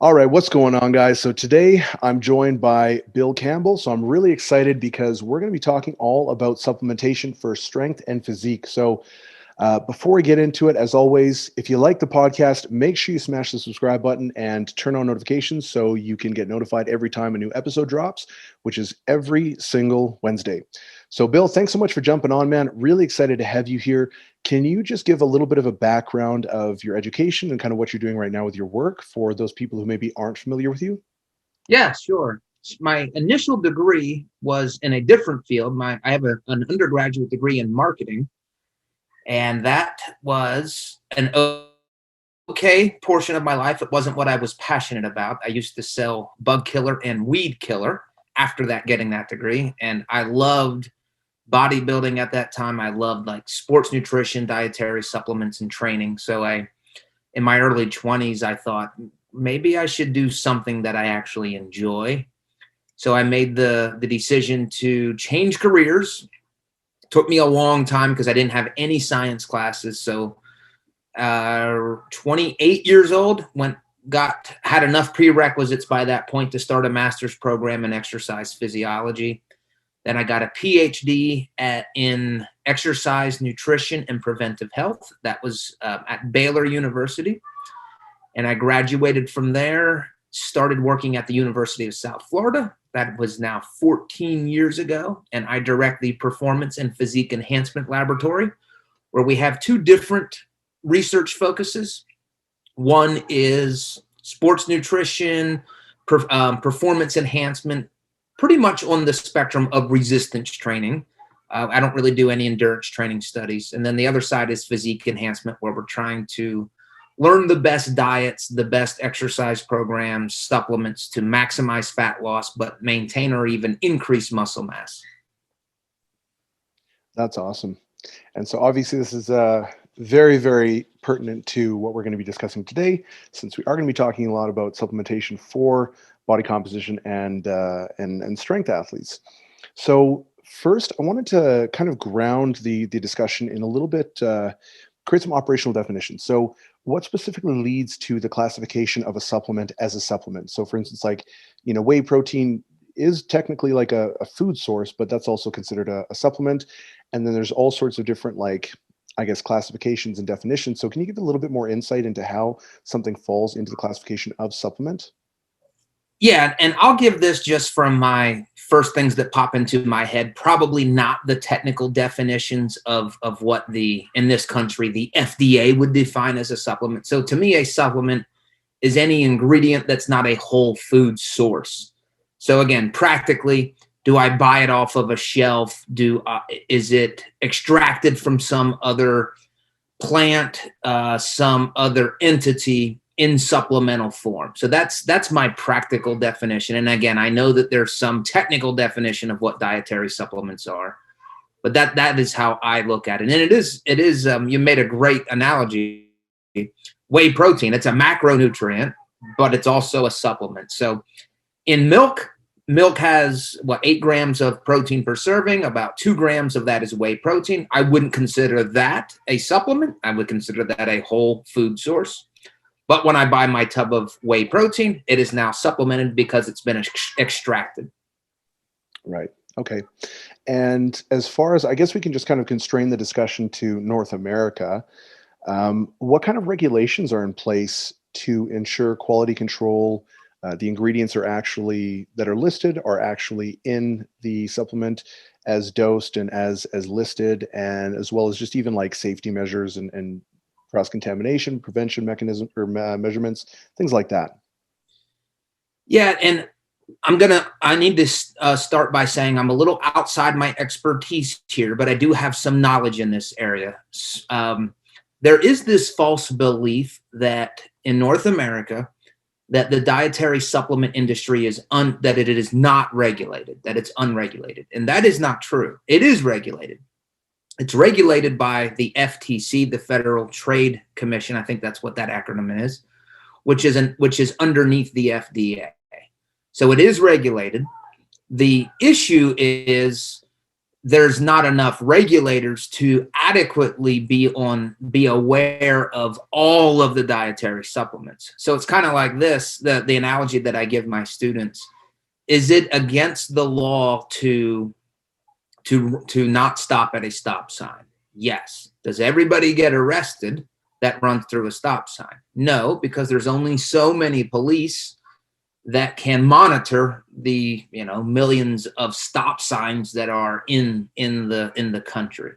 All right, what's going on, guys? So today I'm joined by Bill Campbell. So I'm really excited because we're going to be talking all about supplementation for strength and physique. So before we get into it, as always, if you like the podcast, make sure you smash the subscribe button and turn on notifications so you can get notified every time a new episode drops, which is every single Wednesday. So, Bill, thanks so much for jumping on, man. Really excited to have you here. Can you just give a little bit of a background of your education and kind of what you're doing right now with your work for those people who maybe aren't familiar with you? Yeah, sure. My initial degree was in a different field. I have an undergraduate degree in marketing, and that was an okay portion of my life. It wasn't what I was passionate about. I used to sell bug killer and weed killer after that, getting that degree, and I loved bodybuilding at that time. I loved like sports nutrition, dietary supplements, and training. So in my early 20s, I thought maybe I should do something that I actually enjoy. So I made the decision to change careers. Took me a long time because I didn't have any science classes. So 28 years old, had enough prerequisites by that point to start a master's program in exercise physiology. Then I got a PhD in exercise nutrition and preventive health. That was at Baylor University. And I graduated from there, started working at the University of South Florida. That was now 14 years ago. And I direct the Performance and Physique Enhancement Laboratory, where we have two different research focuses. One is sports nutrition, performance enhancement, pretty much on the spectrum of resistance training. I don't really do any endurance training studies. And then the other side is physique enhancement, where we're trying to learn the best diets, the best exercise programs, supplements to maximize fat loss, but maintain or even increase muscle mass. That's awesome. And so obviously this is very, very pertinent to what we're going to be discussing today, since we are going to be talking a lot about supplementation for body composition and strength athletes. So first, I wanted to kind of ground the discussion in a little bit, create some operational definitions. So what specifically leads to the classification of a supplement as a supplement? So for instance, like, whey protein is technically like a food source, but that's also considered a supplement. And then there's all sorts of different, like, I guess, classifications and definitions. So can you give a little bit more insight into how something falls into the classification of supplement? Yeah, and I'll give this just from my first things that pop into my head, probably not the technical definitions of what in this country, the FDA would define as a supplement. So to me, a supplement is any ingredient that's not a whole food source. So again, practically, do I buy it off of a shelf? Is it extracted from some other plant, some other entity in supplemental form? So that's my practical definition. And again, I know that there's some technical definition of what dietary supplements are, but that is how I look at it. And it is you made a great analogy. Whey protein, it's a macronutrient, but it's also a supplement. So in milk has 8 grams of protein per serving. About 2 grams of that is whey protein. I wouldn't consider that a supplement. I would consider that a whole food source. But when I buy my tub of whey protein, it is now supplemented because it's been extracted. Right. Okay. And as far as, I guess we can just kind of constrain the discussion to North America, what kind of regulations are in place to ensure quality control? The ingredients that are listed are actually in the supplement as dosed and as listed, and as well as just even like safety measures and cross-contamination prevention mechanism or measurements, things like that. Yeah, and I need to start by saying I'm a little outside my expertise here, but I do have some knowledge in this area. There is this false belief that in North America, that the dietary supplement industry that it is not regulated, that it's unregulated. And that is not true. It is regulated. It's regulated by the FTC, the Federal Trade Commission. I think that's what that acronym is, which is underneath the FDA. So it is regulated. The issue is there's not enough regulators to adequately be aware of all of the dietary supplements. So it's kind of like this, the analogy that I give my students. Is it against the law to not stop at a stop sign? Yes. Does everybody get arrested that runs through a stop sign? No, because there's only so many police that can monitor the millions of stop signs that are in the country.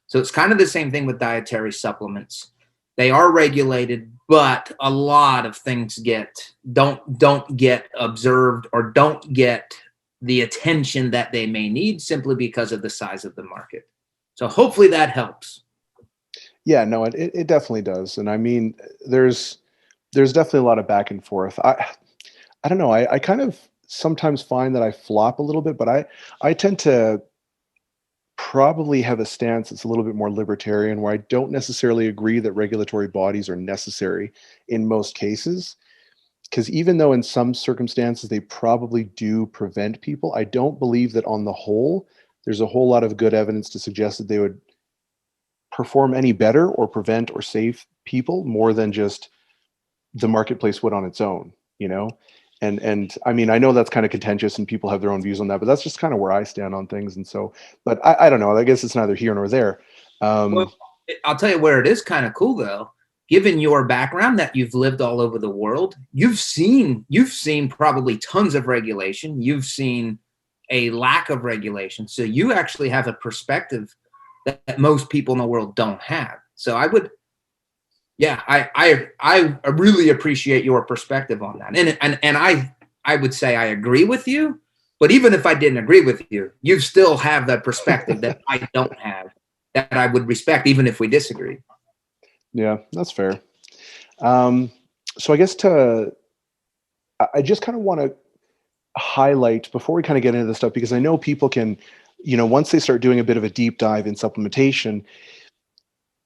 So it's kind of the same thing with dietary supplements. They are regulated, but a lot of things don't get observed or don't get the attention that they may need simply because of the size of the market. So hopefully that helps. Yeah, no, it definitely does. And I mean, there's definitely a lot of back and forth. I don't know. I kind of sometimes find that I flop a little bit, but I tend to probably have a stance that's a little bit more libertarian, where I don't necessarily agree that regulatory bodies are necessary in most cases. Because even though in some circumstances they probably do prevent people, I don't believe that on the whole, there's a whole lot of good evidence to suggest that they would perform any better or prevent or save people more than just the marketplace would on its own, you know? And I mean, I know that's kind of contentious and people have their own views on that, but that's just kind of where I stand on things. And so, but I don't know, I guess it's neither here nor there. Well, I'll tell you where it is kind of cool though. Given your background that you've lived all over the world, you've seen probably tons of regulation. You've seen a lack of regulation. So you actually have a perspective that most people in the world don't have. So I would, yeah, I really appreciate your perspective on that. And I would say I agree with you, but even if I didn't agree with you, you still have that perspective that I don't have, that I would respect even if we disagree. Yeah, that's fair. So I guess I just kind of want to highlight before we kind of get into this stuff, because I know people can, once they start doing a bit of a deep dive in supplementation,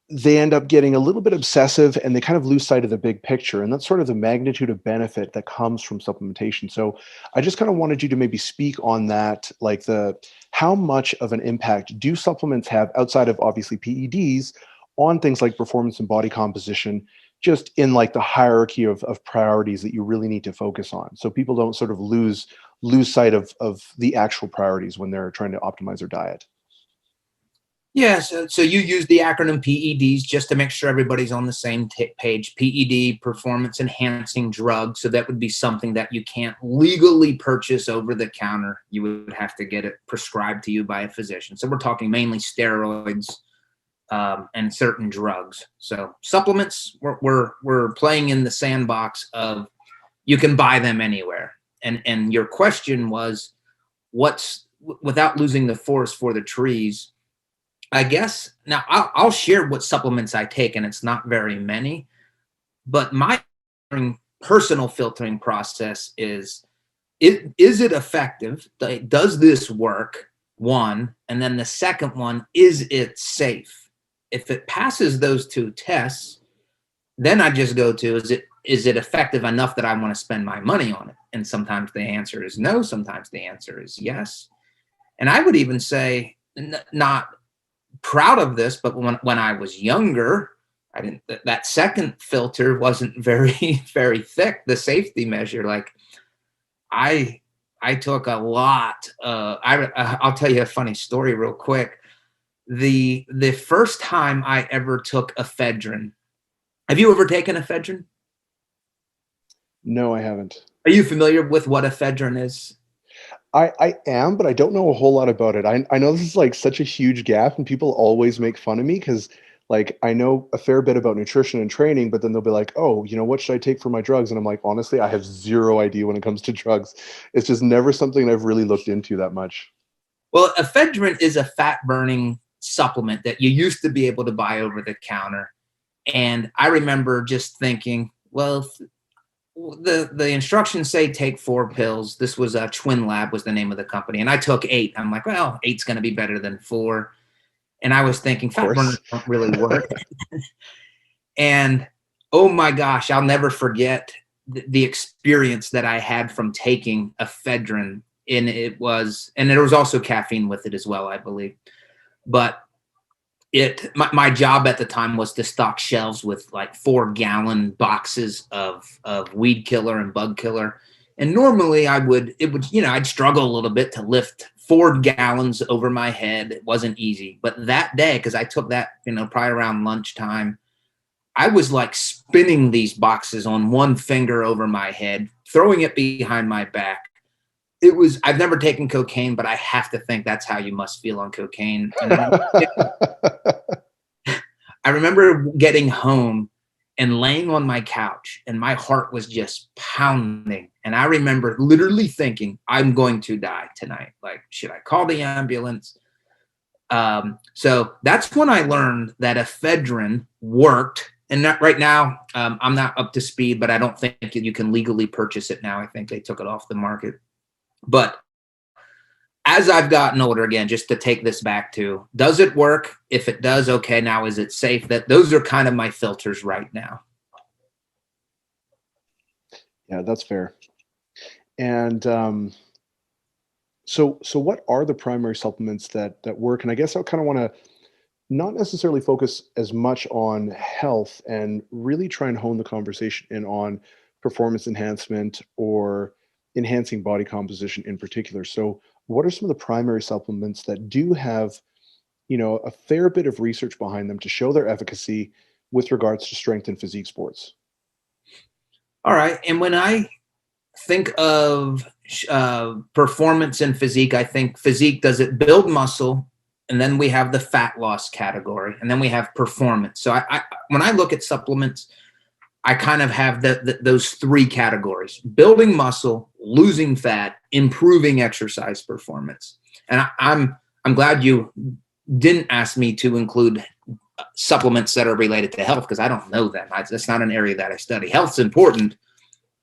they end up getting a little bit obsessive and they kind of lose sight of the big picture. And that's sort of the magnitude of benefit that comes from supplementation. So I just kind of wanted you to maybe speak on that, like how much of an impact do supplements have outside of obviously PEDs on things like performance and body composition, just in like the hierarchy of priorities that you really need to focus on. So people don't sort of lose sight of the actual priorities when they're trying to optimize their diet. Yeah, so you use the acronym PEDs just to make sure everybody's on the same page. PED, performance enhancing drug. So that would be something that you can't legally purchase over the counter. You would have to get it prescribed to you by a physician. So we're talking mainly steroids and certain drugs. So supplements, we're playing in the sandbox of you can buy them anywhere. And your question was, without losing the forest for the trees, I guess now I'll share what supplements I take, and it's not very many, but my personal filtering process is it effective? Does this work? One, and then the second one, is it safe? If it passes those two tests, then I just go to, is it effective enough that I want to spend my money on it? And sometimes the answer is no, sometimes the answer is yes. And I would even say, not proud of this, but when I was younger, that second filter wasn't very, very thick, the safety measure. Like I took a lot. I'll tell you a funny story real quick. The first time I ever took ephedrine. Have you ever taken ephedrine? No, I haven't. Are you familiar with what ephedrine is? I am, but I don't know a whole lot about it. I know this is like such a huge gap, and people always make fun of me because like I know a fair bit about nutrition and training, but then they'll be like, oh, what should I take for my drugs? And I'm like, honestly, I have zero idea when it comes to drugs. It's just never something I've really looked into that much. Well, ephedrine is a fat burning supplement that you used to be able to buy over the counter. And I remember just thinking, well, the instructions say take 4 pills. This was a Twin Lab was the name of the company. And I took 8. I'm like, well, 8's going to be better than 4. And I was thinking fat burners don't really work. And oh my gosh, I'll never forget the experience that I had from taking ephedrine. and there was also caffeine with it as well, I believe. But my job at the time was to stock shelves with like 4-gallon boxes of weed killer and bug killer. And normally I'd struggle a little bit to lift 4 gallons over my head. It wasn't easy. But that day, because I took that, probably around lunchtime, I was like spinning these boxes on one finger over my head, throwing it behind my back. I've never taken cocaine, but I have to think that's how you must feel on cocaine. I remember getting home and laying on my couch, and my heart was just pounding. And I remember literally thinking, I'm going to die tonight. Like, should I call the ambulance? So that's when I learned that ephedrine worked. And right now, I'm not up to speed, but I don't think you can legally purchase it now. I think they took it off the market. But as I've gotten older, again, just to take this back to, does it work? If it does, okay, now is it safe? Those are kind of my filters right now. Yeah, that's fair. And so what are the primary supplements that work? And I guess I kind of want to not necessarily focus as much on health and really try and hone the conversation in on performance enhancement or enhancing body composition in particular. So what are some of the primary supplements that do have, a fair bit of research behind them to show their efficacy with regards to strength and physique sports? All right. And when I think of performance and physique, I think physique, does it build muscle? And then we have the fat loss category, and then we have performance. So when I look at supplements, I kind of have those 3 categories: building muscle, losing fat, improving exercise performance. And I'm glad you didn't ask me to include supplements that are related to health, because I don't know them. That's not an area that I study. Health's important,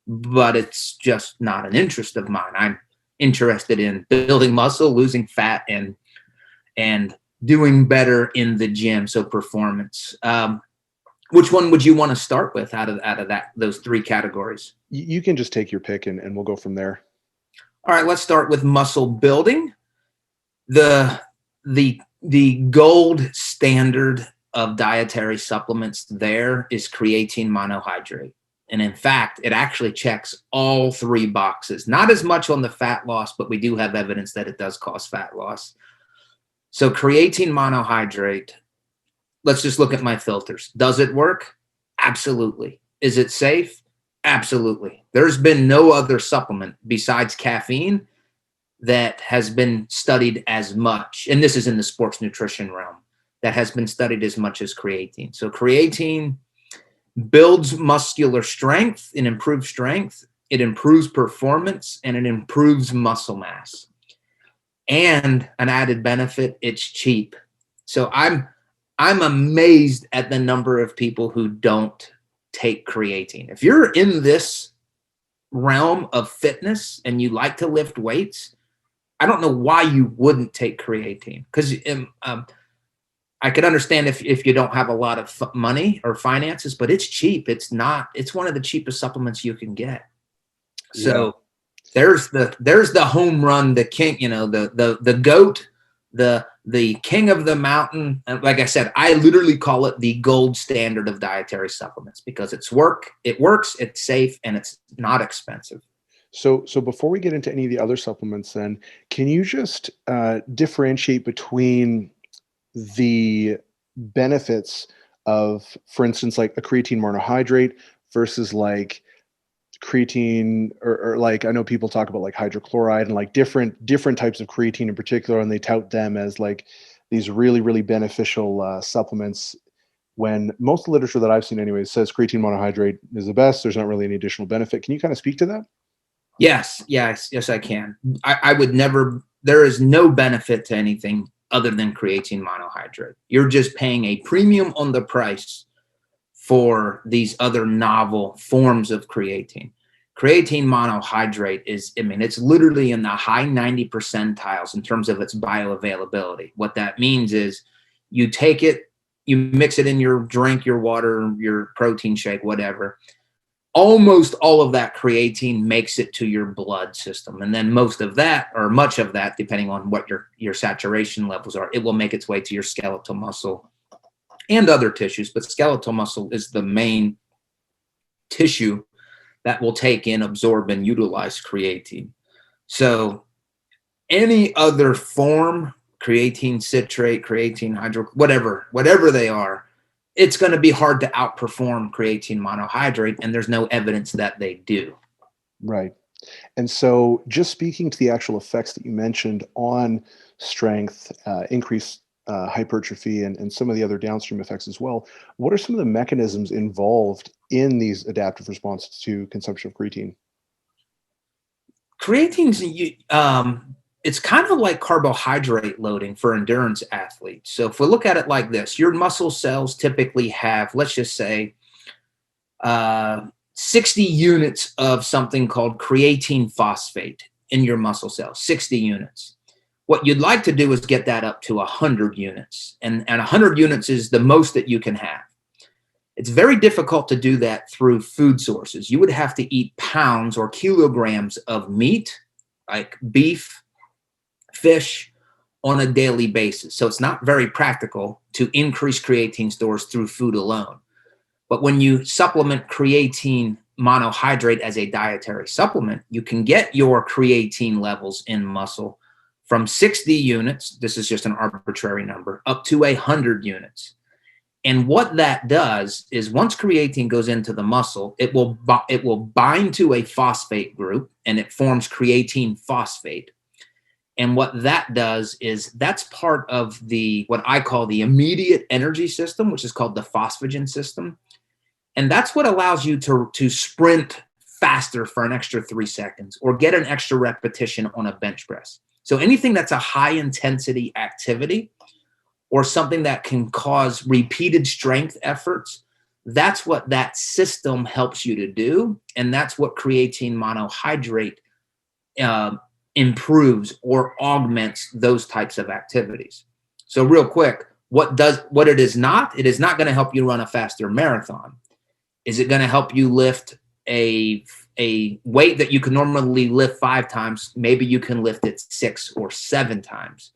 but it's just not an interest of mine. I'm interested in building muscle, losing fat, and doing better in the gym. So performance. Which one would you want to start with out of those 3 categories? You can just take your pick and we'll go from there. All right, let's start with muscle building. The gold standard of dietary supplements there is creatine monohydrate. And in fact, it actually checks all 3 boxes. Not as much on the fat loss, but we do have evidence that it does cause fat loss. So creatine monohydrate, let's just look at my filters. Does it work? Absolutely. Is it safe? Absolutely. There's been no other supplement besides caffeine that has been studied as much, and this is in the sports nutrition realm, that has been studied as much as creatine. So creatine builds muscular strength, it improves strength, it improves performance, and it improves muscle mass. And an added benefit, it's cheap. So I'm amazed at the number of people who don't take creatine. If you're in this realm of fitness and you like to lift weights, I don't know why you wouldn't take creatine. Because I could understand if you don't have a lot of money or finances, but it's cheap. It's one of the cheapest supplements you can get. So there's the home run, the king, the goat, the king of the mountain. And like I said, I literally call it the gold standard of dietary supplements because it works, it's safe, and it's not expensive. So before we get into any of the other supplements, then can you just differentiate between the benefits of, for instance, like a creatine monohydrate versus like creatine or like, I know people talk about like hydrochloride and like different types of creatine in particular, and they tout them as like these really, really beneficial supplements, when most of the literature that I've seen anyways says creatine monohydrate is the best. There's not really any additional benefit. Can you kind of speak to that? Yes, I can. I would never, there is no benefit to anything other than creatine monohydrate. You're just paying a premium on the price for these other novel forms of creatine. Creatine monohydrate it's literally in the high 90 percentiles in terms of its bioavailability. What that means is you take it, you mix it in your drink, your water, your protein shake, whatever. almost all of that creatine makes it to your blood system. And then most of that, or much of that, depending on what your saturation levels are, it will make its way to your skeletal muscle and other tissues. But skeletal muscle is the main tissue that will take in, absorb, and utilize creatine. So any other form, creatine citrate, creatine hydro, whatever they are, it's going to be hard to outperform creatine monohydrate, and there's no evidence that they do. Right. And so just speaking to the actual effects that you mentioned on strength, increased hypertrophy, and some of the other downstream effects as well, what are some of the mechanisms involved in these adaptive responses to consumption of creatine? Creatine's, it's kind of like carbohydrate loading for endurance athletes. So if we look at it like this, your muscle cells typically have, let's just say, 60 units of something called creatine phosphate in your muscle cells, 60 units. What you'd like to do is get that up to 100 units. And 100 units is the most that you can have. It's very difficult to do that through food sources. You would have to eat pounds or kilograms of meat, like beef, fish, on a daily basis. So it's not very practical to increase creatine stores through food alone. But when you supplement creatine monohydrate as a dietary supplement, you can get your creatine levels in muscle from 60 units, this is just an arbitrary number, up to 100 units. And what that does is once creatine goes into the muscle, it will bind to a phosphate group and it forms creatine phosphate. And what that does is that's part of what I call the immediate energy system, which is called the phosphagen system. And that's what allows you to sprint faster for an extra 3 seconds or get an extra repetition on a bench press. So anything that's a high intensity activity or something that can cause repeated strength efforts, that's what that system helps you to do. And that's what creatine monohydrate improves or augments those types of activities. So real quick, what it is not going to help you run a faster marathon. Is it going to help you lift a weight that you can normally lift 5 times? Maybe you can lift it 6 or 7 times.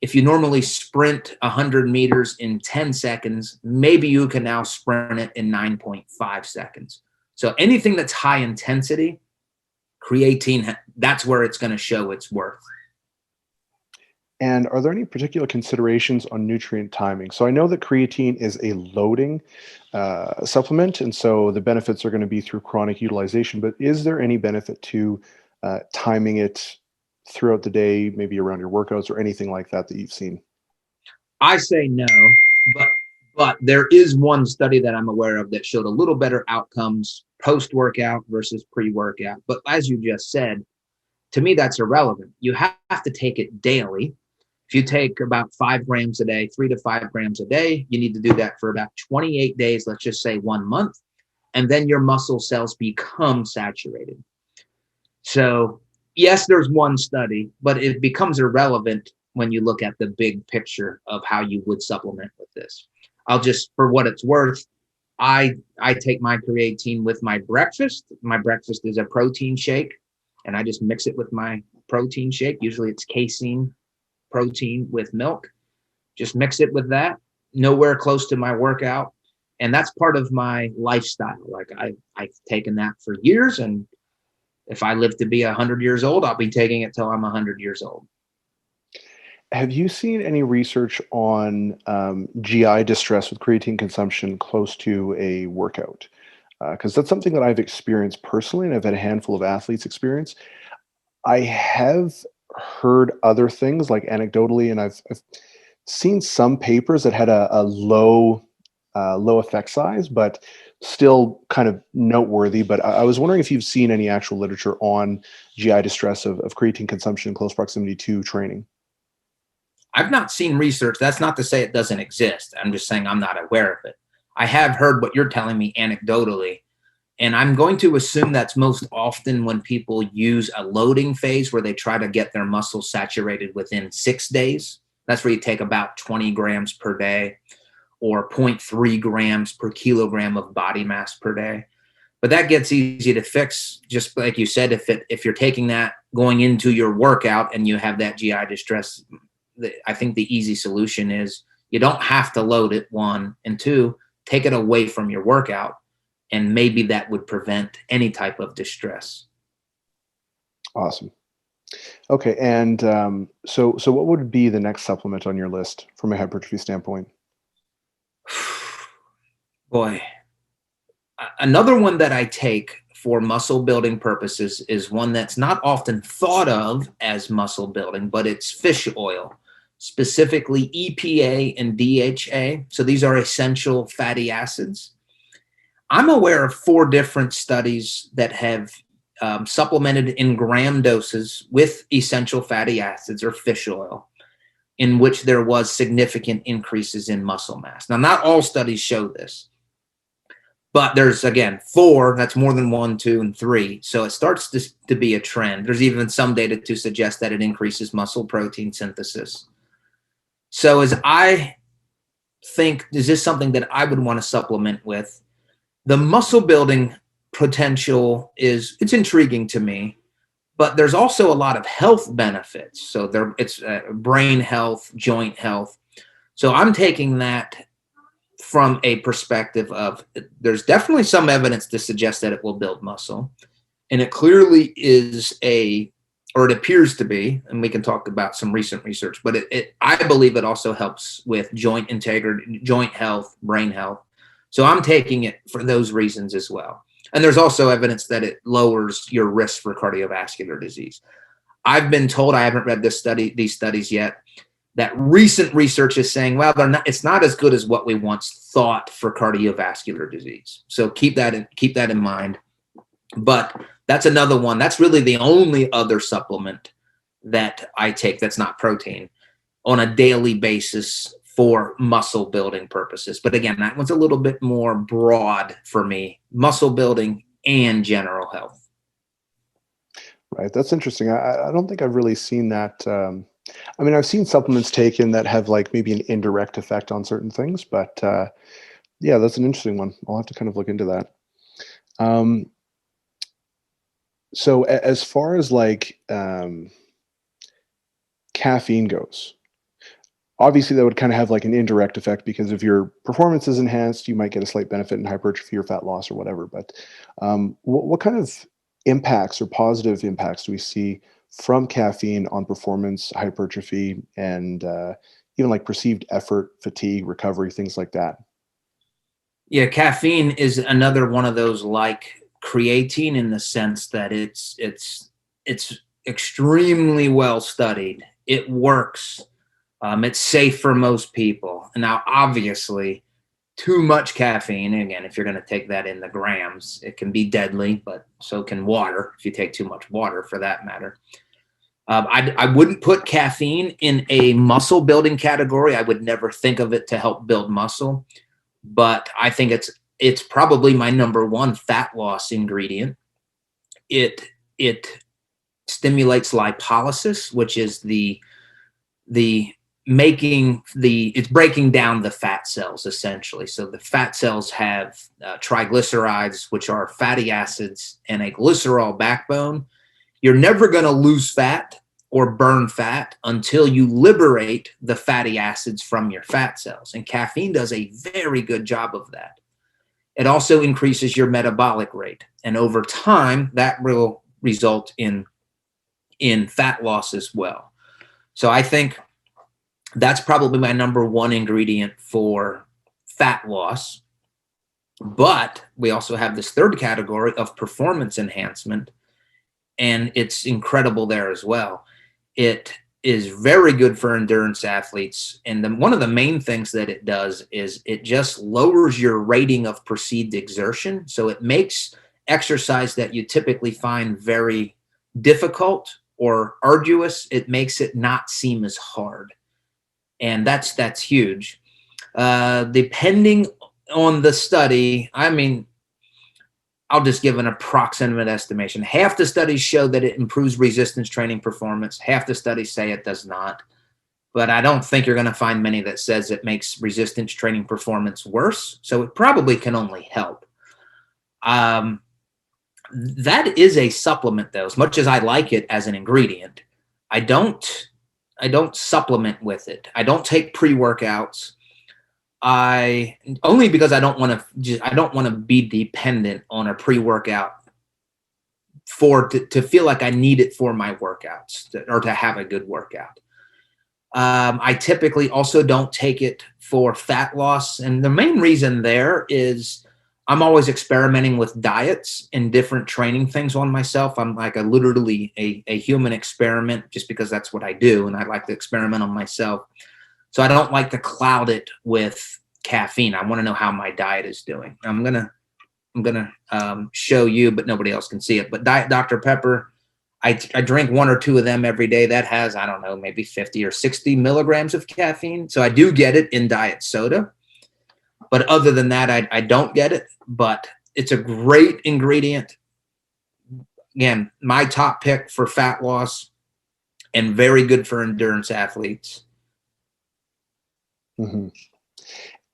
If you normally sprint 100 meters in 10 seconds, maybe you can now sprint it in 9.5 seconds. So anything that's high intensity, creatine, that's where it's going to show its worth. And are there any particular considerations on nutrient timing? So I know that creatine is a loading supplement, and so the benefits are going to be through chronic utilization, but is there any benefit to timing it throughout the day, maybe around your workouts or anything like that you've seen? I say no, but there is one study that I'm aware of that showed a little better outcomes post-workout versus pre-workout. But as you just said, to me, that's irrelevant. You have to take it daily. If you take about 5 grams a day, 3 to 5 grams a day, you need to do that for about 28 days, let's just say 1 month, and then your muscle cells become saturated. So yes, there's one study, but it becomes irrelevant when you look at the big picture of how you would supplement with this. I'll just, for what it's worth, I take my creatine with my breakfast. My breakfast is a protein shake, and I just mix it with my protein shake. Usually it's casein protein with milk. Just mix it with that, nowhere close to my workout. And that's part of my lifestyle. Like I've taken that for years, and if I live to be 100 years old, I'll be taking it till I'm 100 years old. Have you seen any research on GI distress with creatine consumption close to a workout? Because that's something that I've experienced personally, and I've had a handful of athletes experience. I have heard other things like anecdotally, and I've seen some papers that had a low effect size, but still kind of noteworthy. But I was wondering if you've seen any actual literature on GI distress of creatine consumption in close proximity to training. I've not seen research. That's not to say it doesn't exist. I'm just saying I'm not aware of it. I have heard what you're telling me anecdotally, and I'm going to assume that's most often when people use a loading phase where they try to get their muscles saturated within 6 days. That's where you take about 20 grams per day or 0.3 grams per kilogram of body mass per day. But that gets easy to fix, just like you said. If you're taking that going into your workout and you have that GI distress, I think the easy solution is you don't have to load it, one, and two, take it away from your workout, and maybe that would prevent any type of distress. Awesome. Okay, and so what would be the next supplement on your list from a hypertrophy standpoint? Boy, another one that I take for muscle building purposes is one that's not often thought of as muscle building, but it's fish oil, specifically EPA and DHA. So these are essential fatty acids. I'm aware of 4 different studies that have supplemented in gram doses with essential fatty acids or fish oil, in which there was significant increases in muscle mass. Now, not all studies show this, but there's, again, 4, that's more than 1, 2, and 3. So it starts to be a trend. There's even some data to suggest that it increases muscle protein synthesis. So as I think, is this something that I would want to supplement with? The muscle building potential it's intriguing to me, but there's also a lot of health benefits. So it's brain health, joint health. So I'm taking that from a perspective of, there's definitely some evidence to suggest that it will build muscle. And it clearly is or it appears to be, and we can talk about some recent research, but I believe it also helps with joint integrity, joint health, brain health. So I'm taking it for those reasons as well. And there's also evidence that it lowers your risk for cardiovascular disease. I've been told, I haven't read these studies yet, that recent research is saying, well, it's not as good as what we once thought for cardiovascular disease. So keep that in mind. But that's another one. That's really the only other supplement that I take that's not protein on a daily basis for muscle building purposes. But again, that one's a little bit more broad for me, muscle building and general health. Right. That's interesting. I don't think I've really seen that. I mean, I've seen supplements taken that have like maybe an indirect effect on certain things, but yeah, that's an interesting one. I'll have to kind of look into that. So as far as like caffeine goes, obviously that would kind of have like an indirect effect, because if your performance is enhanced, you might get a slight benefit in hypertrophy or fat loss or whatever. But what kind of impacts or positive impacts do we see from caffeine on performance, hypertrophy, and even like perceived effort, fatigue, recovery, things like that? Yeah, caffeine is another one of those like creatine, in the sense that it's extremely well studied. It works. It's safe for most people. And now, obviously, too much caffeine, again, if you're going to take that in the grams, it can be deadly, but so can water, if you take too much water for that matter. I wouldn't put caffeine in a muscle building category. I would never think of it to help build muscle, but I think it's probably my number 1 fat loss ingredient. It stimulates lipolysis, which is it's breaking down the fat cells, essentially. So the fat cells have triglycerides, which are fatty acids, and a glycerol backbone. You're never going to lose fat or burn fat until you liberate the fatty acids from your fat cells. And caffeine does a very good job of that. It also increases your metabolic rate. And over time, that will result in fat loss as well. So I think that's probably my number 1 ingredient for fat loss. But we also have this third category of performance enhancement, and it's incredible there as well. It is very good for endurance athletes. And one of the main things that it does is it just lowers your rating of perceived exertion. So it makes exercise that you typically find very difficult or arduous, it makes it not seem as hard. And that's huge. Depending on the study, I mean, I'll just give an approximate estimation. Half the studies show that it improves resistance training performance. Half the studies say it does not. But I don't think you're going to find many that says it makes resistance training performance worse. So it probably can only help. That is a supplement, though. As much as I like it as an ingredient, I don't supplement with it. I don't take pre-workouts. I only because I don't want to be dependent on a pre-workout to feel like I need it for my workouts or to have a good workout. I typically also don't take it for fat loss. And the main reason there is I'm always experimenting with diets and different training things on myself. I'm like literally a human experiment just because that's what I do. And I like to experiment on myself. So I don't like to cloud it with caffeine. I want to know how my diet is doing. I'm gonna show you, but nobody else can see it. But Diet Dr. Pepper, I drink 1 or 2 of them every day. That has, I don't know, maybe 50 or 60 milligrams of caffeine. So I do get it in diet soda. But other than that, I don't get it. But it's a great ingredient. Again, my top pick for fat loss and very good for endurance athletes. Mm-hmm.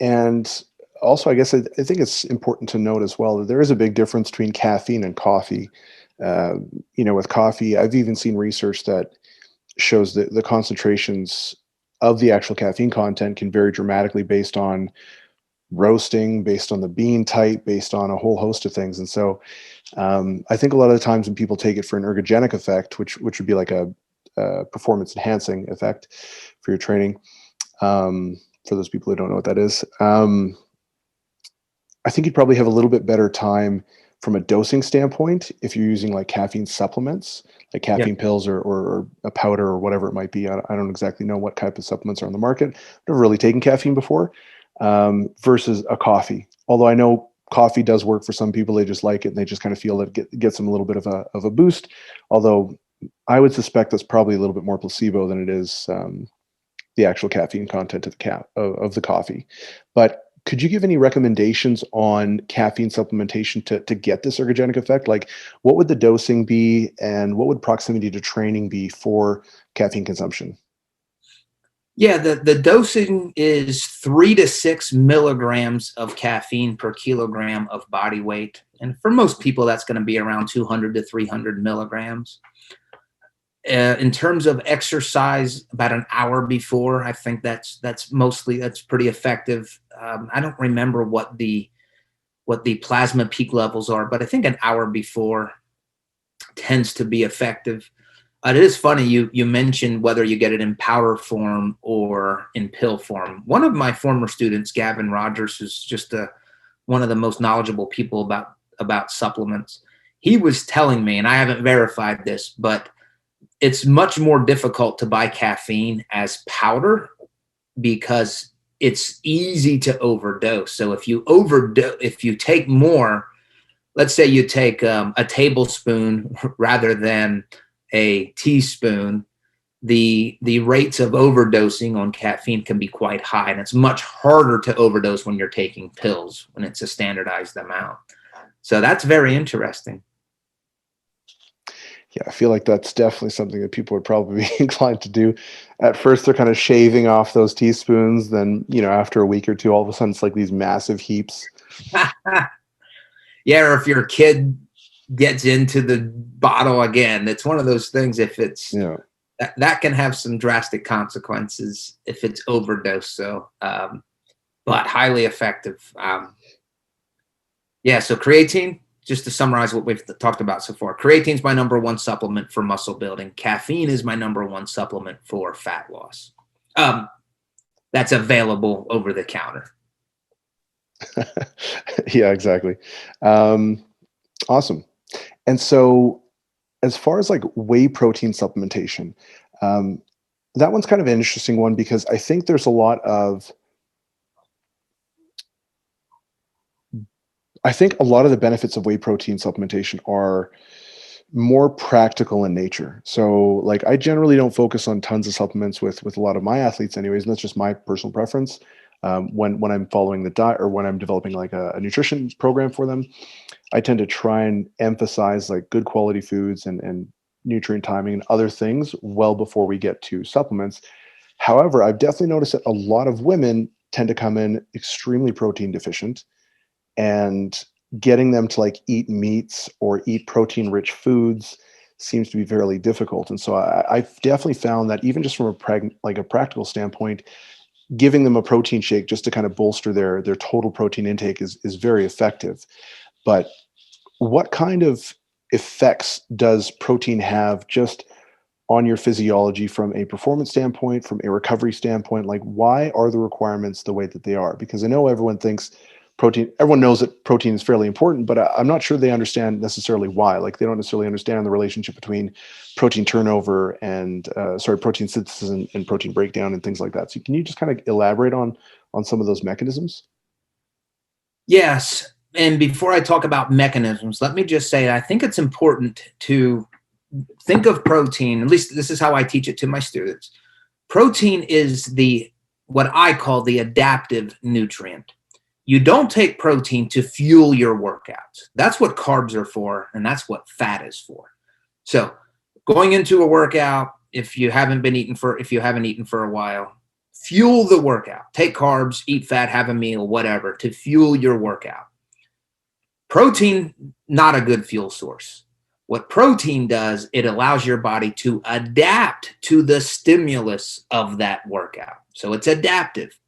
And also, I guess I think it's important to note as well that there is a big difference between caffeine and coffee. With coffee, I've even seen research that shows that the concentrations of the actual caffeine content can vary dramatically based on roasting, based on the bean type, based on a whole host of things. And so I think a lot of the times when people take it for an ergogenic effect, which would be like a performance enhancing effect for your training, for those people who don't know what that is, I think you'd probably have a little bit better time from a dosing standpoint if you're using like caffeine supplements, like Yeah. caffeine pills or a powder or whatever it might be. I don't exactly know what type of supplements are on the market. I've never really taken caffeine before, versus a coffee. Although I know coffee does work for some people. They just like it and they just kind of feel that it gets them a little bit of a boost. Although I would suspect that's probably a little bit more placebo than it is the actual caffeine content of the coffee. But could you give any recommendations on caffeine supplementation to get this ergogenic effect? Like, what would the dosing be, and what would proximity to training be for caffeine consumption? Yeah, the dosing is 3 to 6 milligrams of caffeine per kilogram of body weight. And for most people, that's going to be around 200 to 300 milligrams. In terms of exercise, about an hour before, I think that's pretty effective. I don't remember what the plasma peak levels are, but I think an hour before tends to be effective. It is funny you mentioned whether you get it in powder form or in pill form. One of my former students, Gavin Rogers, who's just one of the most knowledgeable people about supplements, he was telling me, and I haven't verified this, but it's much more difficult to buy caffeine as powder because it's easy to overdose. So if you take more, let's say you take a tablespoon rather than a teaspoon, the rates of overdosing on caffeine can be quite high, and it's much harder to overdose when you're taking pills when it's a standardized amount. So that's very interesting. Yeah, I feel like that's definitely something that people would probably be inclined to do. At first, they're kind of shaving off those teaspoons. Then, after a week or two, all of a sudden, it's like these massive heaps. Yeah, or if your kid gets into the bottle again, it's one of those things. If it's that can have some drastic consequences if it's overdose. So, but highly effective. Yeah. So creatine. Just to summarize what we've talked about so far, creatine is my number 1 supplement for muscle building. Caffeine is my number 1 supplement for fat loss. That's available over the counter. Yeah, exactly. Awesome. And so as far as like whey protein supplementation, that one's kind of an interesting one because I think there's a lot of the benefits of whey protein supplementation are more practical in nature. So like I generally don't focus on tons of supplements with a lot of my athletes anyways, and that's just my personal preference. When I'm following the diet or when I'm developing like a nutrition program for them, I tend to try and emphasize like good quality foods and nutrient timing and other things well before we get to supplements. However, I've definitely noticed that a lot of women tend to come in extremely protein deficient, and getting them to like eat meats or eat protein rich foods seems to be fairly difficult. And so I've definitely found that even just from a practical standpoint, giving them a protein shake just to kind of bolster their total protein intake is very effective. But what kind of effects does protein have just on your physiology from a performance standpoint, from a recovery standpoint? Like, why are the requirements the way that they are? Because I know everyone knows that protein is fairly important, but I'm not sure they understand necessarily why. Like, they don't necessarily understand the relationship between protein turnover and protein synthesis and protein breakdown and things like that. So can you just kind of elaborate on some of those mechanisms? Yes. And before I talk about mechanisms, let me just say I think it's important to think of protein, at least this is how I teach it to my students. Protein is what I call the adaptive nutrient. You don't take protein to fuel your workouts. That's what carbs are for, and that's what fat is for. So going into a workout, if you haven't eaten for a while, fuel the workout. Take carbs, eat fat, have a meal, whatever, to fuel your workout. Protein, not a good fuel source. What protein does, it allows your body to adapt to the stimulus of that workout. So it's adaptive.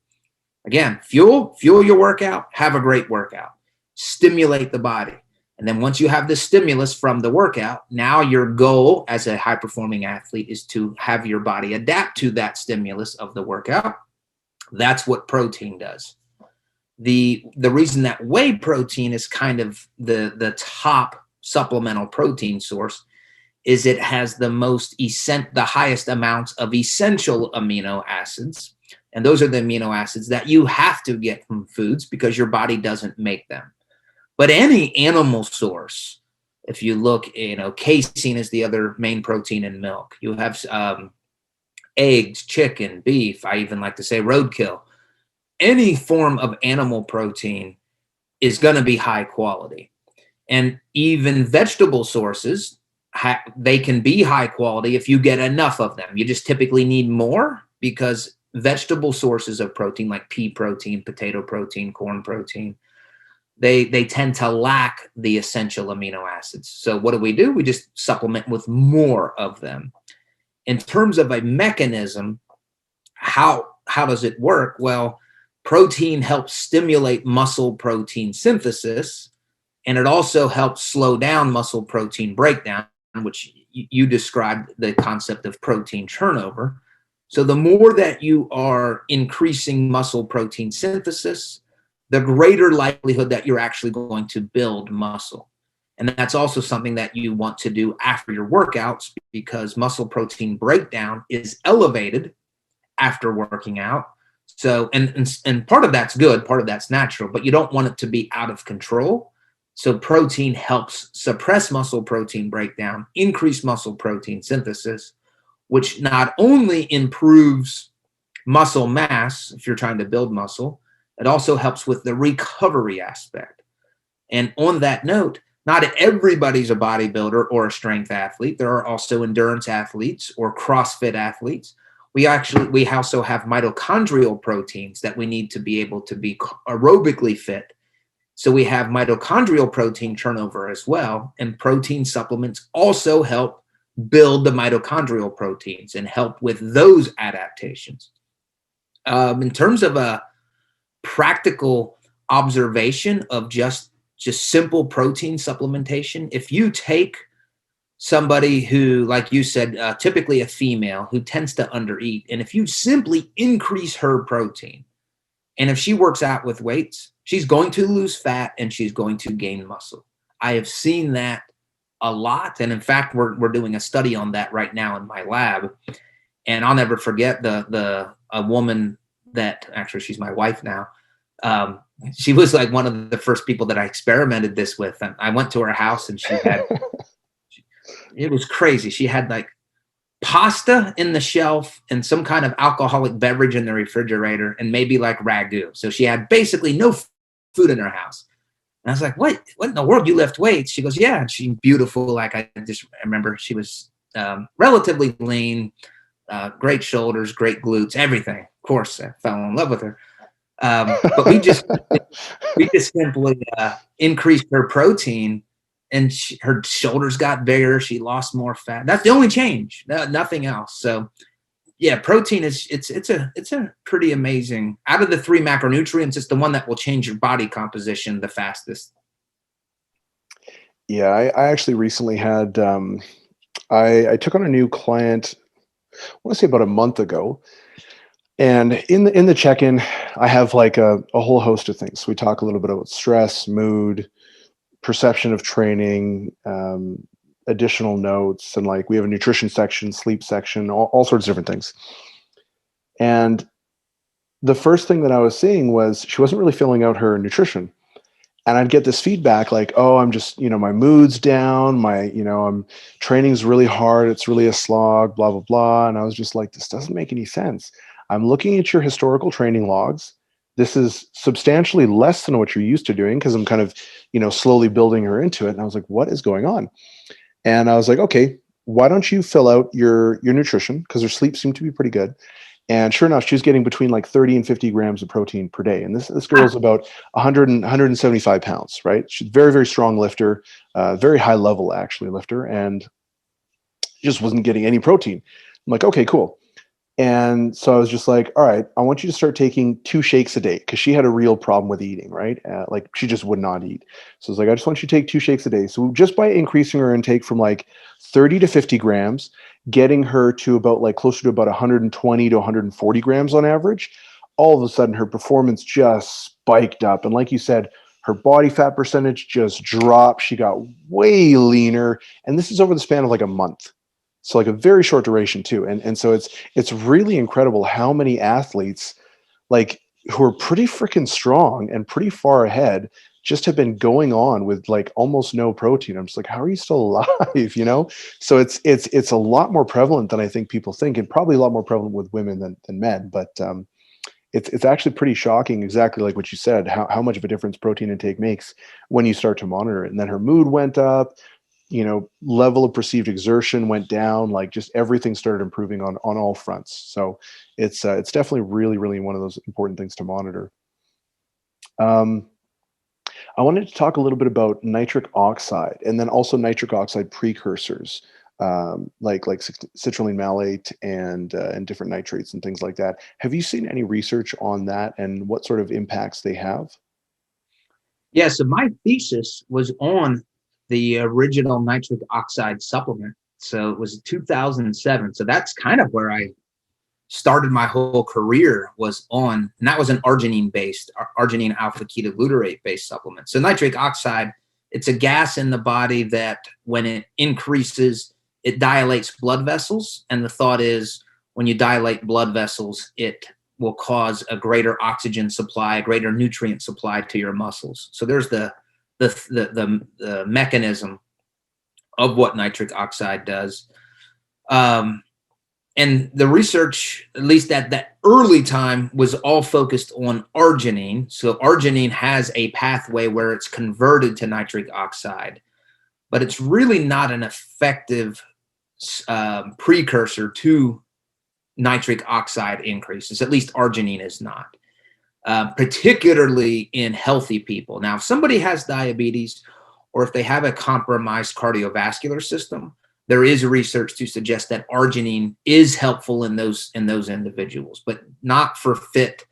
Again, fuel your workout, have a great workout. Stimulate the body. And then once you have the stimulus from the workout, now your goal as a high-performing athlete is to have your body adapt to that stimulus of the workout. That's what protein does. The reason that whey protein is kind of the top supplemental protein source is it has the highest amounts of essential amino acids. And those are the amino acids that you have to get from foods because your body doesn't make them. But any animal source, if you look, casein is the other main protein in milk. You have eggs, chicken, beef. I even like to say roadkill. Any form of animal protein is going to be high quality. And even vegetable sources, they can be high quality if you get enough of them. You just typically need more because vegetable sources of protein like pea protein, potato protein, corn protein, they tend to lack the essential amino acids. So what do? We just supplement with more of them. In terms of a mechanism, how does it work? Well, protein helps stimulate muscle protein synthesis, and it also helps slow down muscle protein breakdown, which you described the concept of protein turnover. So the more that you are increasing muscle protein synthesis, the greater likelihood that you're actually going to build muscle. And that's also something that you want to do after your workouts because muscle protein breakdown is elevated after working out. So, and part of that's good, part of that's natural, but you don't want it to be out of control. So protein helps suppress muscle protein breakdown, increase muscle protein synthesis, which not only improves muscle mass if you're trying to build muscle, it also helps with the recovery aspect. And on that note, not everybody's a bodybuilder or a strength athlete. There are also endurance athletes or CrossFit athletes. We also have mitochondrial proteins that we need to be able to be aerobically fit. So we have mitochondrial protein turnover as well. And protein supplements also help build the mitochondrial proteins and help with those adaptations. In terms of a practical observation of just simple protein supplementation, if you take somebody who, like you said, typically a female who tends to undereat, and if you simply increase her protein, and if she works out with weights, she's going to lose fat and she's going to gain muscle. I have seen that a lot. And in fact, we're doing a study on that right now in my lab. And I'll never forget a woman that actually she's my wife now. She was like one of the first people that I experimented this with. And I went to her house and she had, it was crazy. She had like pasta in the shelf and some kind of alcoholic beverage in the refrigerator and maybe like ragu. So she had basically no food in her house. And I was like, what in the world? You lift weights? She goes, yeah. And she's beautiful. Like I remember she was relatively lean, great shoulders, great glutes, everything. Of course, I fell in love with her. But we just simply increased her protein, and her shoulders got bigger. She lost more fat. That's the only change. Nothing else. So yeah, protein is it's a pretty amazing. Out of the 3 macronutrients, it's the one that will change your body composition the fastest. Yeah, I actually recently had I took on a new client, I want to say about a month ago. And in the check-in, I have like a whole host of things. We talk a little bit about stress, mood, perception of training, additional notes, and like we have a nutrition section, sleep section, all sorts of different things. And the first thing that I was seeing was she wasn't really filling out her nutrition. And I'd get this feedback like, oh, I'm just, my mood's down, I'm training's really hard, it's really a slog, blah, blah, blah. And I was just like, this doesn't make any sense. I'm looking at your historical training logs. This is substantially less than what you're used to doing, because I'm kind of, slowly building her into it. And I was like, what is going on? And I was like, okay, why don't you fill out your nutrition? Because her sleep seemed to be pretty good. And sure enough, she was getting between like 30 and 50 grams of protein per day. And this girl's about 175 pounds, right? She's a very, very strong lifter, very high level actually lifter, and just wasn't getting any protein. I'm like, okay, cool. And so I was just like, all right, I want you to start taking 2 shakes a day, because she had a real problem with eating, right? Like she just would not eat. So I was like, I just want you to take 2 shakes a day. So just by increasing her intake from like 30 to 50 grams, getting her to about like closer to about 120 to 140 grams on average, all of a sudden her performance just spiked up. And like you said, her body fat percentage just dropped. She got way leaner. And this is over the span of like a month. So like a very short duration too. And so it's really incredible how many athletes like who are pretty freaking strong and pretty far ahead just have been going on with like almost no protein. I'm just like, how are you still alive? So it's a lot more prevalent than I think people think, and probably a lot more prevalent with women than men. But it's actually pretty shocking, exactly like what you said, how much of a difference protein intake makes when you start to monitor it. And then her mood went up, level of perceived exertion went down, like just everything started improving on all fronts. So it's definitely really, really one of those important things to monitor. I wanted to talk a little bit about nitric oxide, and then also nitric oxide precursors, like citrulline malate and different nitrates and things like that. Have you seen any research on that and what sort of impacts they have? Yeah, so my thesis was on the original nitric oxide supplement. So it was 2007. So that's kind of where I started my whole career, was on, and that was an arginine alpha ketoglutarate based supplement. So nitric oxide, it's a gas in the body that when it increases, it dilates blood vessels. And the thought is when you dilate blood vessels, it will cause a greater oxygen supply, a greater nutrient supply to your muscles. So there's the mechanism of what nitric oxide does. And the research, at least at that early time, was all focused on arginine. So arginine has a pathway where it's converted to nitric oxide, but it's really not an effective precursor to nitric oxide increases. At least arginine is not, particularly in healthy people. Now, if somebody has diabetes or if they have a compromised cardiovascular system, there is research to suggest that arginine is helpful in those individuals, but not for fit,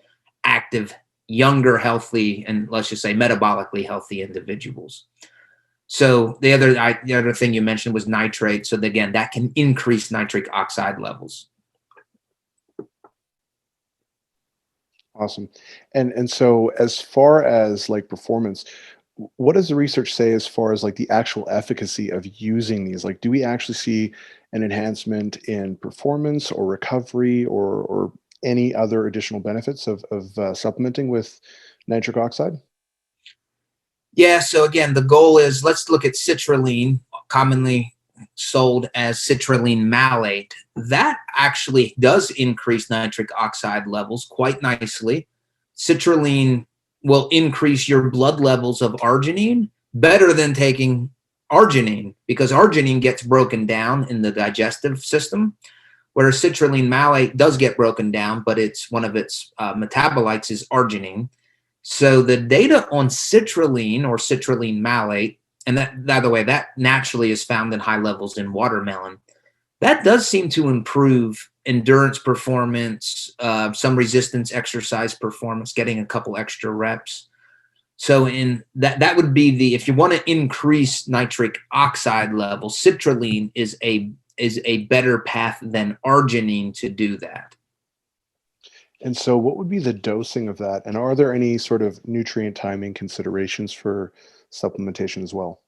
active, younger, healthy, and let's just say metabolically healthy individuals. So the other thing you mentioned was nitrate. So again, that can increase nitric oxide levels. Awesome. And so as far as like performance, what does the research say as far as like the actual efficacy of using these? Like, do we actually see an enhancement in performance or recovery or any other additional benefits of supplementing with nitric oxide? Yeah. So again, the goal is, let's look at citrulline, commonly sold as citrulline malate. That actually does increase nitric oxide levels quite nicely. Citrulline will increase your blood levels of arginine better than taking arginine, because arginine gets broken down in the digestive system. whereas citrulline malate does get broken down, but it's one of its metabolites is arginine. So the data on citrulline or citrulline malate, and that, by the way, that naturally is found in high levels in watermelon, that does seem to improve endurance performance, some resistance exercise performance, getting a couple extra reps. So in that would be the, if you want to increase nitric oxide level, citrulline is a better path than arginine to do that. And so what would be the dosing of that? And are there any sort of nutrient timing considerations for supplementation as well?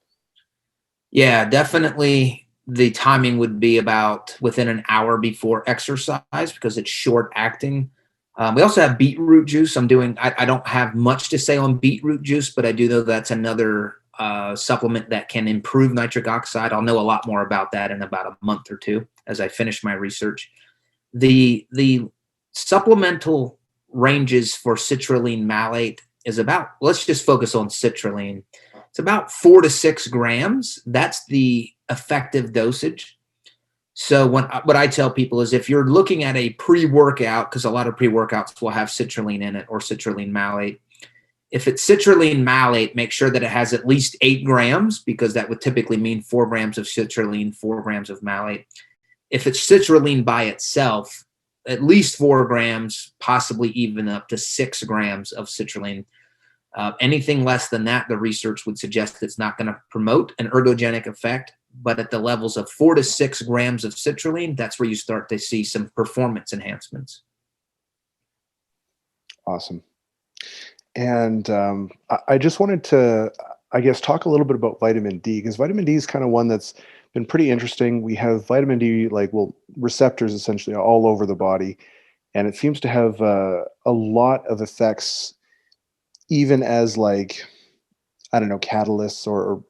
Yeah, definitely the timing would be about within an hour before exercise because it's short acting. We also have beetroot juice. I don't have much to say on beetroot juice, but I do know that's another supplement that can improve nitric oxide. I'll know a lot more about that in about a month or two as I finish my research. The supplemental ranges for citrulline malate is about, let's just focus on citrulline. It's about 4 to 6 grams. That's the effective dosage. So what I tell people is if you're looking at a pre-workout, because a lot of pre-workouts will have citrulline in it or citrulline malate. If it's citrulline malate, make sure that it has at least 8 grams because that would typically mean 4 grams of citrulline, 4 grams of malate. If it's citrulline by itself, at least 4 grams, possibly even up to 6 grams of citrulline. Anything less than that, the research would suggest it's not going to promote an ergogenic effect. But at the levels of 4 to 6 grams of citrulline, that's where you start to see some performance enhancements. Awesome. And I just wanted to, I guess, talk a little bit about vitamin D, because vitamin D is kind of one that's been pretty interesting. We have vitamin D, receptors essentially all over the body, and it seems to have a lot of effects, even as I don't know, catalysts or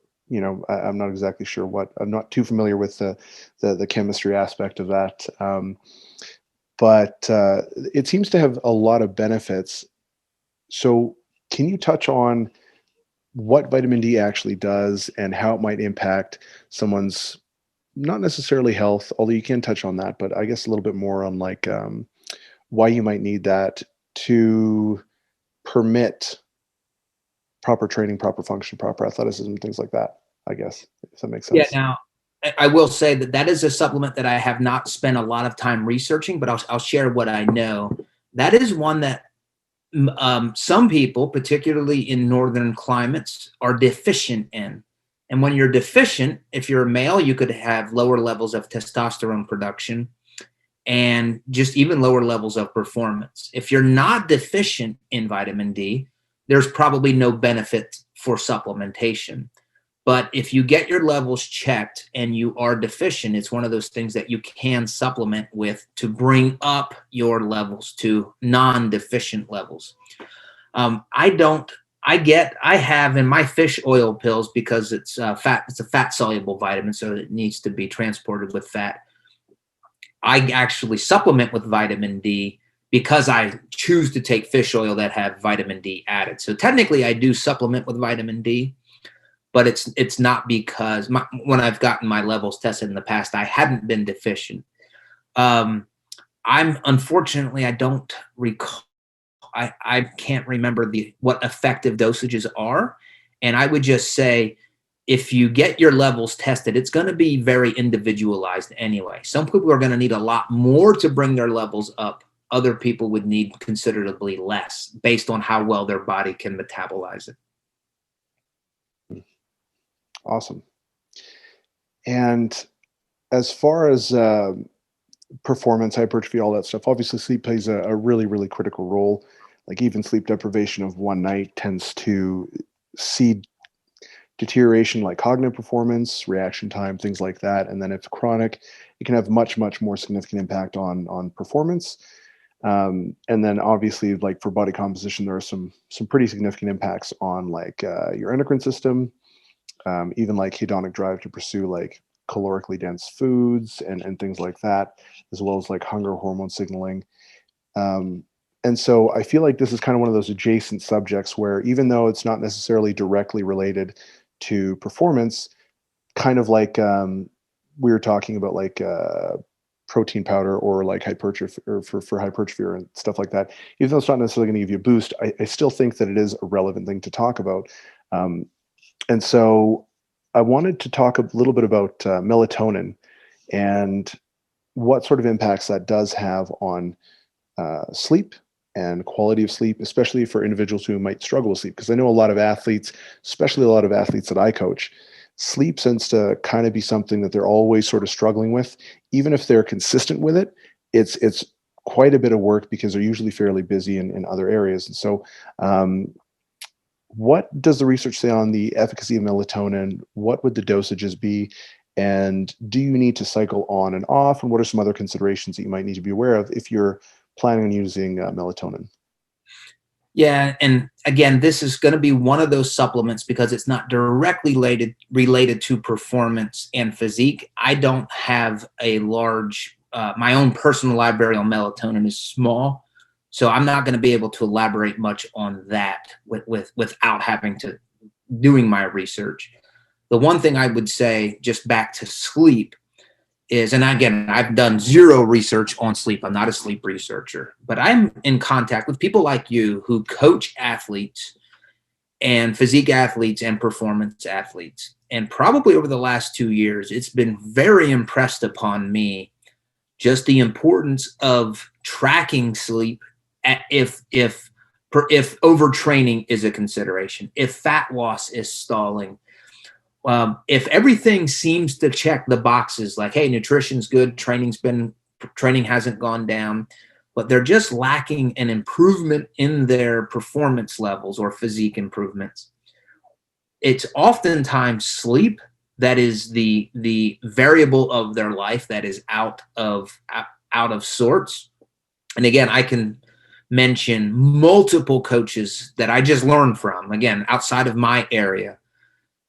I'm not exactly sure what. I'm not too familiar with the chemistry aspect of that, but it seems to have a lot of benefits. So can you touch on what vitamin D actually does and how it might impact someone's, not necessarily health, although you can touch on that, but I guess a little bit more on why you might need that to permit proper training, proper function, proper athleticism, things like that, I guess, if that makes sense. Yeah, now I will say that is a supplement that I have not spent a lot of time researching, but I'll share what I know. That is one that some people, particularly in northern climates, are deficient in. And when you're deficient, if you're a male, you could have lower levels of testosterone production and just even lower levels of performance. If you're not deficient in vitamin D, there's probably no benefit for supplementation. But if you get your levels checked and you are deficient, it's one of those things that you can supplement with to bring up your levels to non-deficient levels. I have in my fish oil pills, because it's fat, it's a fat soluble vitamin, so it needs to be transported with fat. I actually supplement with vitamin D because I choose to take fish oil that have vitamin D added. So technically I do supplement with vitamin D, but it's not because when I've gotten my levels tested in the past, I hadn't been deficient. Unfortunately, I don't recall. I can't remember what effective dosages are. And I would just say, if you get your levels tested, it's going to be very individualized anyway. Some people are going to need a lot more to bring their levels up. Other people would need considerably less based on how well their body can metabolize it. Awesome. And as far as performance, hypertrophy, all that stuff, obviously sleep plays a really, really critical role. Like even sleep deprivation of one night tends to see deterioration like cognitive performance, reaction time, things like that. And then if chronic, it can have much, much more significant impact on performance. And then obviously, like for body composition, there are some pretty significant impacts on your endocrine system, even like hedonic drive to pursue like calorically dense foods and things like that, as well as like hunger hormone signaling. And so I feel like this is kind of one of those adjacent subjects where, even though it's not necessarily directly related to performance, kind of like we were talking about protein powder or like hypertrophy or for hypertrophy and stuff like that, even though it's not necessarily going to give you a boost, I still think that it is a relevant thing to talk about. And so I wanted to talk a little bit about melatonin and what sort of impacts that does have on sleep and quality of sleep, especially for individuals who might struggle with sleep. Because I know a lot of athletes, especially a lot of athletes that I coach, sleep tends to kind of be something that they're always sort of struggling with. Even if they're consistent with it, it's quite a bit of work because they're usually fairly busy in other areas. And so, what does the research say on the efficacy of melatonin? What would the dosages be? And do you need to cycle on and off? And what are some other considerations that you might need to be aware of if you're planning on using melatonin? Yeah, and again, this is going to be one of those supplements because it's not directly related to performance and physique. I don't have a large, my own personal library on melatonin is small, so I'm not going to be able to elaborate much on that without having to doing my research. The one thing I would say, just back to sleep, is, and again, I've done zero research on sleep. I'm not a sleep researcher, but I'm in contact with people like you who coach athletes and physique athletes and performance athletes. And probably over the last 2 years, it's been very impressed upon me just the importance of tracking sleep if overtraining is a consideration, if fat loss is stalling, if everything seems to check the boxes, like, hey, nutrition's good, training hasn't gone down, but they're just lacking an improvement in their performance levels or physique improvements. It's oftentimes sleep that is the variable of their life that is out of sorts. And again, I can mention multiple coaches that I just learned from, again, outside of my area.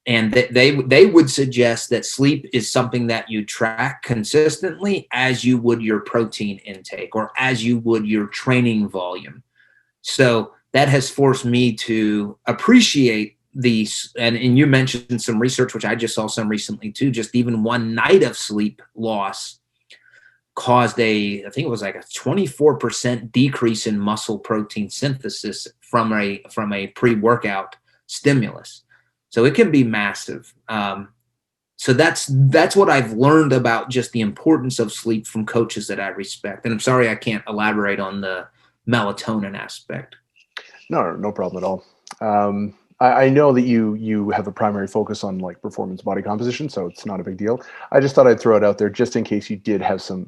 And they would suggest that sleep is something that you track consistently as you would your protein intake or as you would your training volume. So that has forced me to appreciate these. And you mentioned some research, which I just saw some recently too. Just even one night of sleep loss caused I think it was like a 24% decrease in muscle protein synthesis from a pre-workout stimulus. So it can be massive. So that's what I've learned about just the importance of sleep from coaches that I respect. And I'm sorry I can't elaborate on the melatonin aspect. No problem at all. I know that you have a primary focus on like performance body composition, so it's not a big deal. I just thought I'd throw it out there just in case you did have some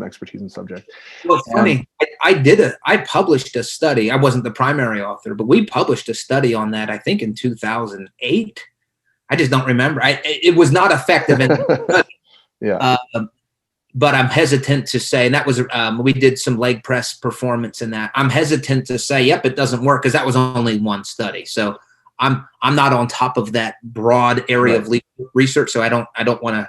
expertise in the subject. Well, it's funny. I published a study. I wasn't the primary author, but we published a study on that, I think in 2008. I just don't remember. It was not effective. Yeah. But I'm hesitant to say, and that was, we did some leg press performance in that. I'm hesitant to say, yep, it doesn't work, because that was only one study. So I'm not on top of that broad area of research. So I don't want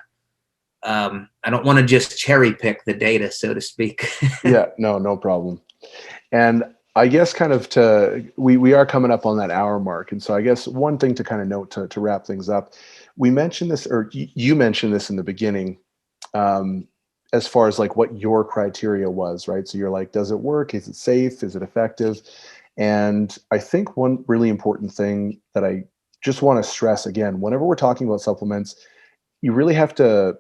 to just cherry pick the data, so to speak. Yeah, no problem. And I guess kind of we are coming up on that hour mark. And so I guess one thing to kind of note to wrap things up, we mentioned this, or you mentioned this in the beginning, as far as like what your criteria was, right? So you're like, does it work? Is it safe? Is it effective? And I think one really important thing that I just want to stress again, whenever we're talking about supplements, you really have to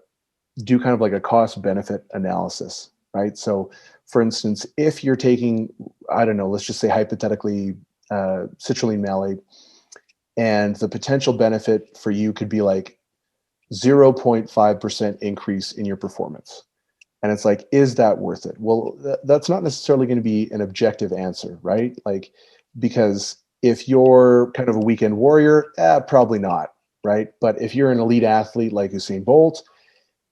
do kind of like a cost benefit analysis, right? So for instance, if you're taking, I don't know, let's just say hypothetically, citrulline malate, and the potential benefit for you could be like 0.5% increase in your performance. And it's like, is that worth it? Well, that's not necessarily going to be an objective answer, right? Like, because if you're kind of a weekend warrior, probably not, right? But if you're an elite athlete like Usain Bolt,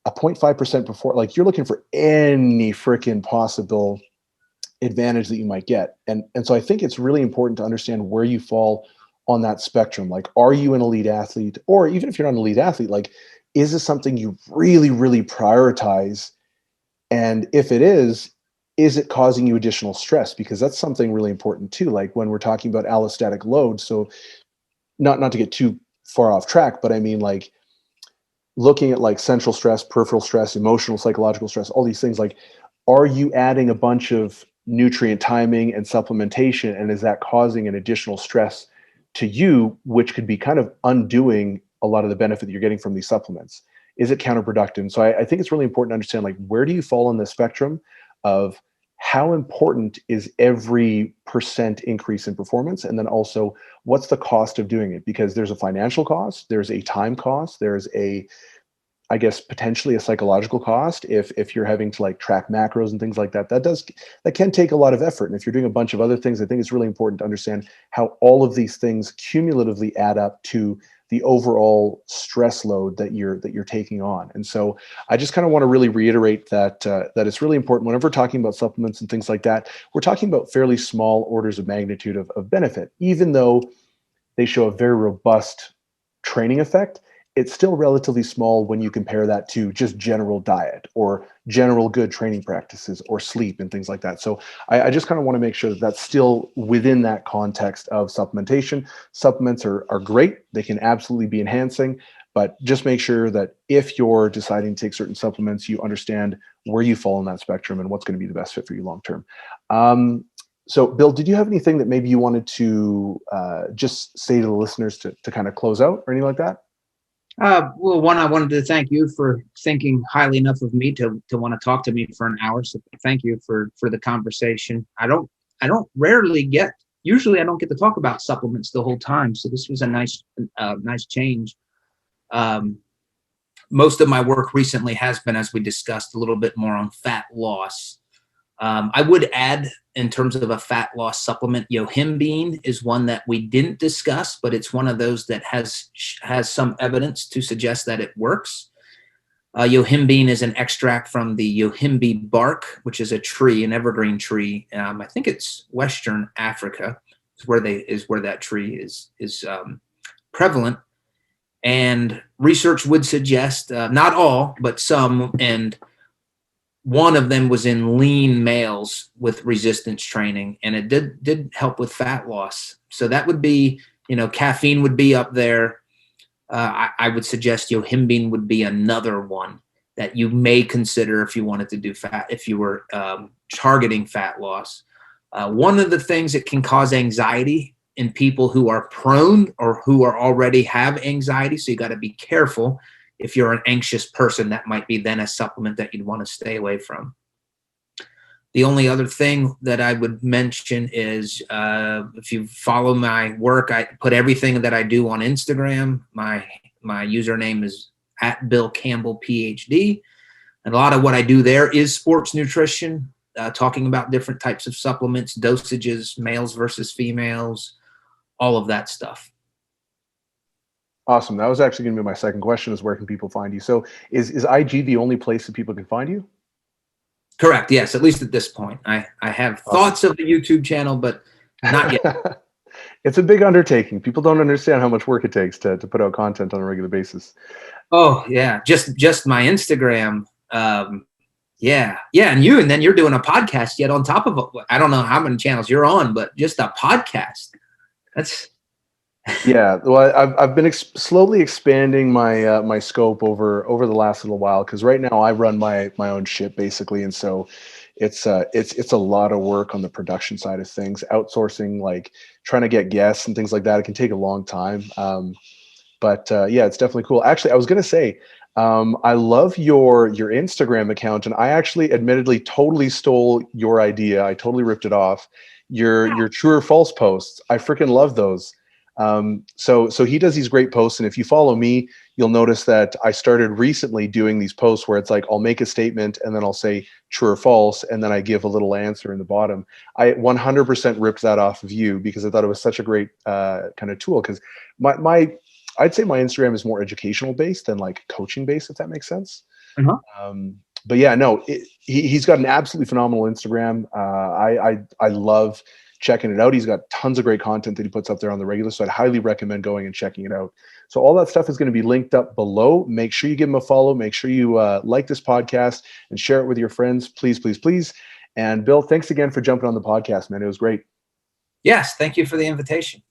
a 0.5% before, like, you're looking for any freaking possible advantage that you might get. And so I think it's really important to understand where you fall on that spectrum. Like, are you an elite athlete? Or even if you're not an elite athlete, like, is this something you really, really prioritize? And if it is it causing you additional stress? Because that's something really important too. Like when we're talking about allostatic load. So not to get too far off track, but I mean, like, looking at like central stress, peripheral stress, emotional, psychological stress, all these things, like, are you adding a bunch of nutrient timing and supplementation, and is that causing an additional stress to you, which could be kind of undoing a lot of the benefit that you're getting from these supplements? Is it counterproductive? So I think it's really important to understand, like, where do you fall on the spectrum of how important is every percent increase in performance? And then also, what's the cost of doing it? Because there's a financial cost, there's a time cost, there's a, I guess, potentially a psychological cost if you're having to like track macros and things like that. That can take a lot of effort. And if you're doing a bunch of other things, I think it's really important to understand how all of these things cumulatively add up to the overall stress load that you're taking on. And so I just kind of want to really reiterate that that it's really important whenever we're talking about supplements and things like that, we're talking about fairly small orders of magnitude of benefit, even though they show a very robust training effect. It's still relatively small when you compare that to just general diet or general good training practices or sleep and things like that. So I just kind of want to make sure that that's still within that context of supplementation. Supplements are great. They can absolutely be enhancing, but just make sure that if you're deciding to take certain supplements, you understand where you fall on that spectrum and what's going to be the best fit for you long-term. So Bill, did you have anything that maybe you wanted to just say to the listeners to kind of close out or anything like that? Well, one, I wanted to thank you for thinking highly enough of me to want to talk to me for an hour. So thank you for the conversation. I don't usually I don't get to talk about supplements the whole time. So this was a nice change. Most of my work recently has been, as we discussed, a little bit more on fat loss. I would add, in terms of a fat loss supplement, yohimbine is one that we didn't discuss, but it's one of those that has some evidence to suggest that it works. Yohimbine is an extract from the yohimbe bark, which is a tree, an evergreen tree. I think it's Western Africa is where that tree is prevalent. And research would suggest, not all, but some, and one of them was in lean males with resistance training, and it did help with fat loss. So that would be, caffeine would be up there. I would suggest yohimbine would be another one that you may consider if you wanted to do if you were targeting fat loss. One of the things that can cause anxiety in people who are prone or who are already have anxiety, so you got to be careful. If you're an anxious person, that might be then a supplement that you'd want to stay away from. The only other thing that I would mention is if you follow my work, I put everything that I do on Instagram. My username is @Bill Campbell PhD. And a lot of what I do there is sports nutrition, talking about different types of supplements, dosages, males versus females, all of that stuff. Awesome. That was actually going to be my second question, is where can people find you? So is IG the only place that people can find you? Correct. Yes. At least at this point, I have thoughts of the YouTube channel, but not yet. It's a big undertaking. People don't understand how much work it takes to put out content on a regular basis. Oh yeah. Just my Instagram. Yeah. And then you're doing a podcast yet on top of it. I don't know how many channels you're on, but just a podcast. That's Yeah, well, I've been slowly expanding my my scope over the last little while, because right now I run my own ship basically, and so it's a lot of work on the production side of things. Outsourcing, like trying to get guests and things like that, it can take a long time. But yeah, it's definitely cool. Actually, I was gonna say, I love your Instagram account, and I actually, admittedly, totally stole your idea. I totally ripped it off. Your true or false posts, I freaking love those. So he does these great posts, and if you follow me, you'll notice that I started recently doing these posts where it's like I'll make a statement and then I'll say true or false, and then I give a little answer in the bottom. I 100% ripped that off of you because I thought it was such a great kind of tool. Because I'd say my Instagram is more educational based than like coaching based, if that makes sense. uh-huh. But yeah, no, he's got an absolutely phenomenal Instagram. I love checking it out. He's got tons of great content that he puts up there on the regular, so I'd highly recommend going and checking it out. So all that stuff is going to be linked up below. Make sure you give him a follow. Make sure you like this podcast and share it with your friends, please, please, please. And Bill, thanks again for jumping on the podcast, man. It was great. Yes, thank you for the invitation.